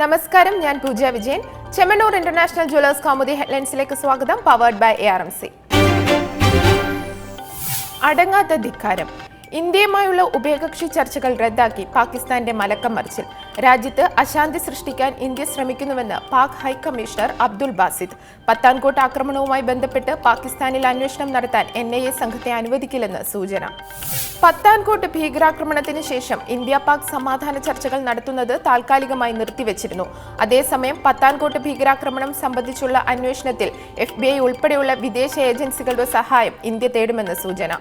നമസ്കാരം, ഞാൻ Pooja Vijayan. Chemmanur international jewellers Kaumudi ഹെഡ്ലൈൻസിലേക്ക് സ്വാഗതം. Powered by ARMC. അടങ്ങാത്ത ധിക്കാരം. ഇന്ത്യയുമായുള്ള ഉഭയകക്ഷി ചർച്ചകൾ റദ്ദാക്കി പാകിസ്ഥാന്റെ മലക്കം മറിച്ചിൽ. രാജ്യത്ത് അശാന്തി സൃഷ്ടിക്കാൻ ഇന്ത്യ ശ്രമിക്കുന്നുവെന്ന് പാക് ഹൈക്കമ്മീഷണർ അബ്ദുൽ ബാസിദ്. പത്താൻകോട്ട് ആക്രമണവുമായി ബന്ധപ്പെട്ട് പാകിസ്ഥാനിൽ അന്വേഷണം നടത്താൻ NIA സംഘത്തെ അനുവദിക്കില്ലെന്ന് സൂചന. പത്താൻകോട്ട് ഭീകരാക്രമണത്തിന് ശേഷം ഇന്ത്യ പാക് സമാധാന ചർച്ചകൾ നടത്തുന്നത് താൽക്കാലികമായി നിർത്തിവെച്ചിരുന്നു. അതേസമയം പത്താൻകോട്ട് ഭീകരാക്രമണം സംബന്ധിച്ചുള്ള അന്വേഷണത്തിൽ FBI ഉൾപ്പെടെയുള്ള വിദേശ ഏജൻസികളുടെ സഹായം ഇന്ത്യ തേടുമെന്ന് സൂചന.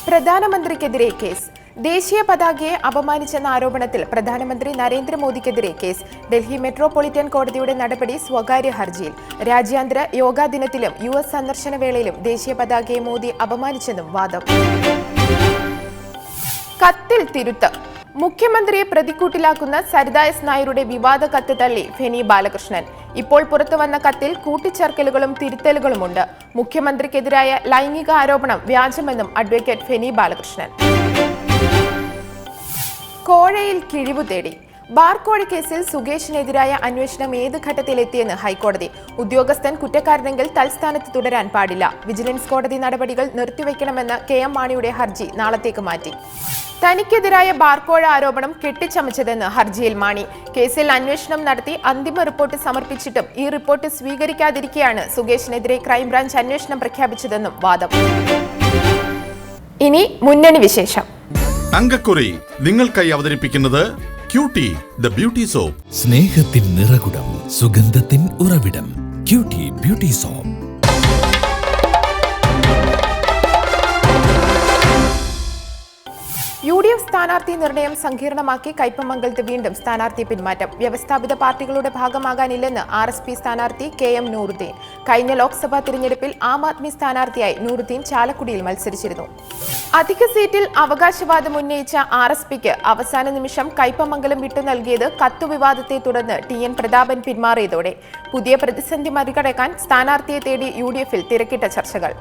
പ്രധാനമന്ത്രിക്കെതിരെ കേസ്. ദേശീയ പതാകയെ അപമാനിച്ചെന്ന ആരോപണത്തിൽ പ്രധാനമന്ത്രി നരേന്ദ്രമോദിക്കെതിരെ കേസ്. ഡൽഹി മെട്രോപൊളിറ്റൻ കോടതിയുടെ നടപടി സ്വകാര്യ ഹർജിയിൽ. രാജ്യാന്തര യോഗാ ദിനത്തിലും US സന്ദർശന വേളയിലും ദേശീയ പതാകയെ മോദി അപമാനിച്ചെന്നും വാദം. കത്തിൽ തിരുത്ത്. മുഖ്യമന്ത്രിയെ പ്രതിക്കൂട്ടിലാക്കുന്ന സരിത S. നായരുടെ വിവാദ കത്ത് തള്ളി ഫെനി ബാലകൃഷ്ണൻ. ഇപ്പോൾ പുറത്തുവന്ന കത്തിൽ കൂട്ടിച്ചേർക്കലുകളും തിരുത്തലുകളുമുണ്ട്. മുഖ്യമന്ത്രിക്കെതിരായ ലൈംഗിക ആരോപണം വ്യാജമെന്നും അഡ്വക്കേറ്റ് ഫെനി ബാലകൃഷ്ണൻ. കോഴയിൽ കിഴിവു തേടി. ബാർകോഴ കേസിൽ സുകേഷിനെതിരായ അന്വേഷണം ഏത് ഘട്ടത്തിലെത്തിയെന്ന് ഹൈക്കോടതി. ഉദ്യോഗസ്ഥൻ കുറ്റക്കാരനെങ്കിൽ തൽസ്ഥാനത്ത് തുടരാൻ പാടില്ല. വിജിലൻസ് കോടതി നടപടികൾ നിർത്തിവെക്കണമെന്ന KM മാണിയുടെ ഹർജി നാളത്തേക്ക് മാറ്റി. തനിക്കെതിരായ ബാർകോഴ ആരോപണം കെട്ടിച്ചമച്ചതെന്ന് ഹർജിയിൽ മാണി. കേസിൽ അന്വേഷണം നടത്തി അന്തിമ റിപ്പോർട്ട് സമർപ്പിച്ചിട്ടും ഈ റിപ്പോർട്ട് സ്വീകരിക്കാതിരിക്കെയാണ് സുകേഷിനെതിരെ ക്രൈംബ്രാഞ്ച് അന്വേഷണം പ്രഖ്യാപിച്ചതെന്നും വാദം. ഇനി മുന്നണി വിശേഷം. അങ്കക്കുറി നിങ്ങൾക്കായി അവതരിപ്പിക്കുന്നത് ക്യൂട്ടി ദ ബ്യൂട്ടി സോപ്പ്. സ്നേഹത്തിൻ നിറകുടം, സുഗന്ധത്തിൻ ഉറവിടം, ക്യൂട്ടി ബ്യൂട്ടി സോപ്പ്. UDF സ്ഥാനാർത്ഥി നിർണയം സങ്കീർണമാക്കി കയ്പമംഗലത്ത് വീണ്ടും സ്ഥാനാർത്ഥി പിന്മാറ്റം. വ്യവസ്ഥാപിത പാർട്ടികളുടെ ഭാഗമാകാനില്ലെന്ന് RSP സ്ഥാനാർത്ഥി KM നൂറുദ്ദീൻ. കഴിഞ്ഞ ലോക്സഭാ തിരഞ്ഞെടുപ്പിൽ ആം ആദ്മി സ്ഥാനാർത്ഥിയായി നൂറുദ്ദീൻ ചാലക്കുടിയിൽ മത്സരിച്ചിരുന്നു. അധിക സീറ്റിൽ അവകാശവാദം ഉന്നയിച്ച RSPക്ക് അവസാന നിമിഷം കയ്പമംഗലം വിട്ടു നൽകിയത് കത്തുവിവാദത്തെ തുടർന്ന് TN പ്രതാപൻ പിന്മാറിയതോടെ പുതിയ പ്രതിസന്ധി മറികടക്കാൻ സ്ഥാനാർത്ഥിയെ തേടി UDFൽ തിരക്കിട്ട ചർച്ചകൾ.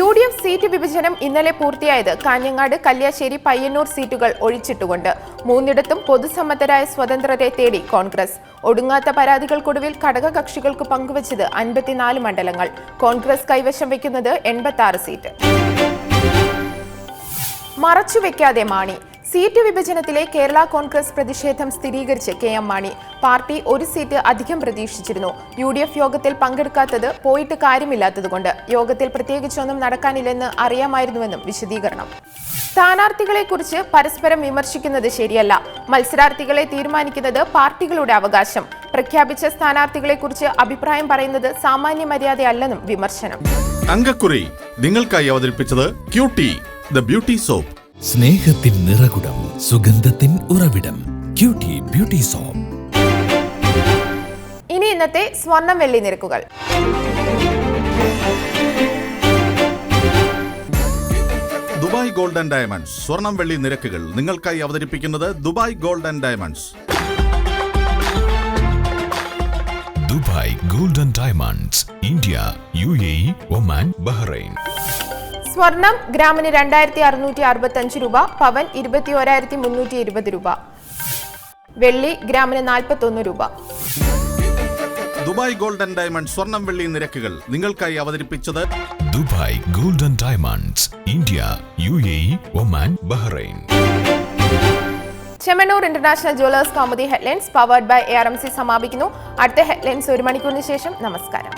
UDF സീറ്റ് വിഭജനം ഇന്നലെ പൂർത്തിയായത് കാഞ്ഞങ്ങാട്, കല്യാശ്ശേരി, പയ്യന്നൂർ സീറ്റുകൾ ഒഴിച്ചിട്ടുകൊണ്ട്. മൂന്നിടത്തും പൊതുസമ്മതരായ സ്വതന്ത്രരെ തേടി കോൺഗ്രസ്. ഒടുങ്ങാത്ത പരാതികൾക്കൊടുവിൽ ഘടകകക്ഷികൾക്ക് പങ്കുവച്ചത് 54 മണ്ഡലങ്ങൾ. കോൺഗ്രസ് കൈവശം വയ്ക്കുന്നത് 86 സീറ്റ്. മറച്ചുവെക്കാതെ മാണി. സീറ്റ് വിഭജനത്തിലെ കേരള കോൺഗ്രസ് പ്രതിഷേധം സ്ഥിരീകരിച്ച് KM മാണി. പാർട്ടി ഒരു സീറ്റ് അധികം പ്രതീക്ഷിച്ചിരുന്നു. UDF യോഗത്തിൽ പങ്കെടുക്കാത്തത് പോയിട്ട് കാര്യമില്ലാത്തതുകൊണ്ട്. യോഗത്തിൽ പ്രത്യേകിച്ചൊന്നും നടക്കാനില്ലെന്ന് അറിയാമായിരുന്നുവെന്നും വിശദീകരണം. സ്ഥാനാർത്ഥികളെക്കുറിച്ച് പരസ്പരം വിമർശിക്കുന്നത് ശരിയല്ല. മത്സരാർത്ഥികളെ തീരുമാനിക്കുന്നത് പാർട്ടികളുടെ അവകാശം. പ്രഖ്യാപിച്ച സ്ഥാനാർത്ഥികളെക്കുറിച്ച് അഭിപ്രായം പറയുന്നത് സാമാന്യ മര്യാദയല്ലെന്നും വിമർശനം. അങ്കക്കുറി നിങ്ങൾക്കായി അവതരിപ്പിച്ചത് ക്യൂട്ടി ദ ബ്യൂട്ടി സോപ്പ്. സ്നേഹത്തിൻ നിറകുടം, സുഗന്ധത്തിൻ ഉറവിടം, ക്യൂട്ടി ബ്യൂട്ടി സോപ്പ്. ഇനി ഇന്നത്തെ സ്വർണം വെള്ളി നിരക്കുകൾ. ദുബായ് ഗോൾഡ് ആൻഡ് ഡയമണ്ട്സ് സ്വർണം വെള്ളി നിരക്കുകൾ നിങ്ങൾക്കായി അവതരിപ്പിക്കുന്നത് Dubai gold and diamonds. Dubai gold and diamonds, India, UAE, Oman, Bahrain. സ്വർണം ഗ്രാമിന് 2665 രൂപ, പവൻ 21,320 രൂപ, വെള്ളി ഗ്രാമിന് 41 രൂപ. ദുബായ് ഗോൾഡ് ആൻഡ് ഡയമണ്ട്സ് സ്വർണം വെള്ളി നിരക്കുകൾ നിങ്ങൾക്കായി അവതരിപ്പിച്ചത് Dubai gold and diamonds, India, UAE, Oman, Bahrain. Chemmanur international jewellers Kaumudi headlines powered by ARMC സമാപിക്കുന്നു. അടുത്ത ഹെഡ്ലൈൻസ് 1 മണിക്കൂറിന് ശേഷം. നമസ്കാരം.